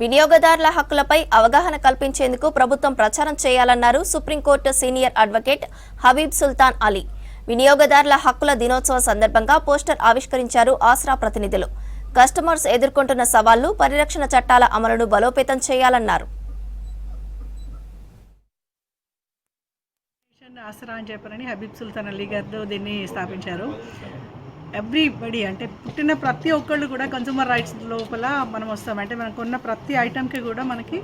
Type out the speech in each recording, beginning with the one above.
వినియోగదారుల హక్కులపై అవగాహన కల్పించేందుకు ప్రభుత్వం ప్రచారం చేయాలన్నారు సుప్రీంకోర్టు సీనియర్ అడ్వకేట్ హబీబ్ సుల్తాన్ అలీ. వినియోగదారుల హక్కుల దినోత్సవ సందర్భంగా పోస్టర్ ఆవిష్కరించారు ఆస్రా ప్రతినిధులు. కస్టమర్స్ ఎదుర్కొంటున్న సవాళ్లు, పరిరక్షణ చట్టాల అమలును బలోపేతం చేయాలన్నారు. ఆసరా అని చెప్పారని హబీబ్ సుల్తాన్ అలీ గారు దీన్ని స్థాపించారు. ఎవ్రీబడి అంటే పుట్టిన ప్రతి ఒక్కళ్ళు కూడా కన్సూమర్ రైట్స్ లోపల మనం వస్తాం. అంటే మనం కొన్న ప్రతి ఐటెంకి కూడా మనకి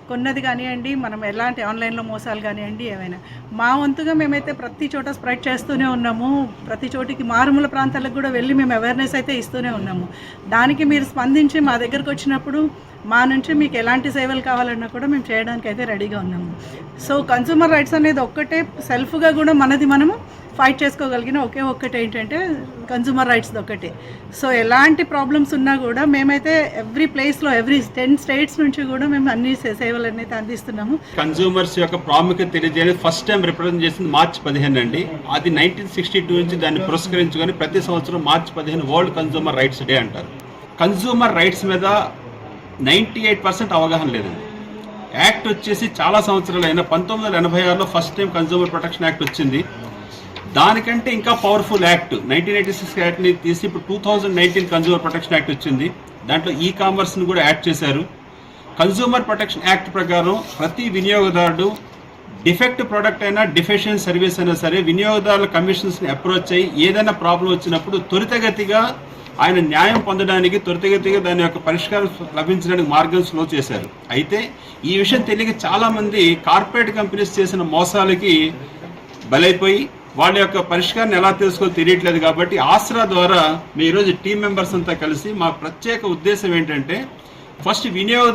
కొన్నది కానివ్వండి, మనం ఎలాంటి ఆన్లైన్లో మోసాలు కానివ్వండి, ఏమైనా మా వంతుగా మేమైతే ప్రతి చోట స్ప్రెడ్ చేస్తూనే ఉన్నాము. ప్రతి చోటికి మారుమూల ప్రాంతాలకు కూడా వెళ్ళి మేము అవేర్నెస్ అయితే ఇస్తూనే ఉన్నాము. దానికి మీరు స్పందించి మా దగ్గరకు వచ్చినప్పుడు మా నుంచి మీకు ఎలాంటి సేవలు కావాలన్నా కూడా మేము చేయడానికి అయితే రెడీగా ఉన్నాము. సో కన్సూమర్ రైట్స్ అనేది ఒక్కటే సెల్ఫ్గా కూడా మనది మనము ఫైట్ చేసుకోగలిగిన ఒక్కటే ఏంటంటే కన్సూమర్ రైట్స్ ఒక్కటే. సో ఎలాంటి ప్రాబ్లమ్స్ ఉన్నా కూడా మేమైతే ఎవ్రీ ప్లేస్లో 10 స్టేట్స్ నుంచి కూడా మేము అన్ని సేవలు అనేది అందిస్తున్నాము. కన్సూమర్స్ యొక్క ప్రాముఖ్యత తెలియజేయడానికి ఫస్ట్ టైం రిప్రజెంట్ చేసింది మార్చి 15 అండి. అది 1962 నుంచి దాన్ని పురస్కరించుకొని ప్రతి సంవత్సరం మార్చి 15 వరల్డ్ కన్సూమర్ రైట్స్ డే అంటారు. కన్సూమర్ రైట్స్ మీద 98% అవగాహన లేదండి. యాక్ట్ వచ్చేసి చాలా సంవత్సరాలు అయినా 1986లో first time consumer protection act వచ్చింది. దానికంటే ఇంకా పవర్ఫుల్ యాక్ట్ 1986 యాక్ట్ని తీసి ఇప్పుడు 2019 కన్సూమర్ ప్రొటెక్షన్ యాక్ట్ వచ్చింది. దాంట్లో ఈ కామర్స్ని కూడా యాడ్ చేశారు. కన్సూమర్ ప్రొటెక్షన్ యాక్ట్ ప్రకారం ప్రతి వినియోగదారుడు డిఫెక్ట్ ప్రోడక్ట్ అయినా, డిఫెక్షన్ సర్వీస్ అయినా సరే వినియోగదారుల కమిషన్స్ని అప్రోచ్ అయ్యి ఏదైనా ప్రాబ్లం వచ్చినప్పుడు త్వరితగతిగా ఆయన న్యాయం పొందడానికి, త్వరితగతిగా దాని యొక్క పరిష్కారం లభించడానికి మార్గం స్లో చేశారు. అయితే ఈ విషయం తెలియక చాలామంది కార్పొరేట్ కంపెనీస్ చేసిన మోసాలకి బలైపోయి వాళ్ళ యొక్క పరిష్కారాన్ని ఎలా తెలుసుకోవాలో తెలియట్లేదు. కాబట్టి ఆసరా ద్వారా మీ ఈరోజు టీం మెంబర్స్ అంతా కలిసి మా ప్రత్యేక ఉద్దేశం ఏంటంటే ఫస్ట్ వినియోగ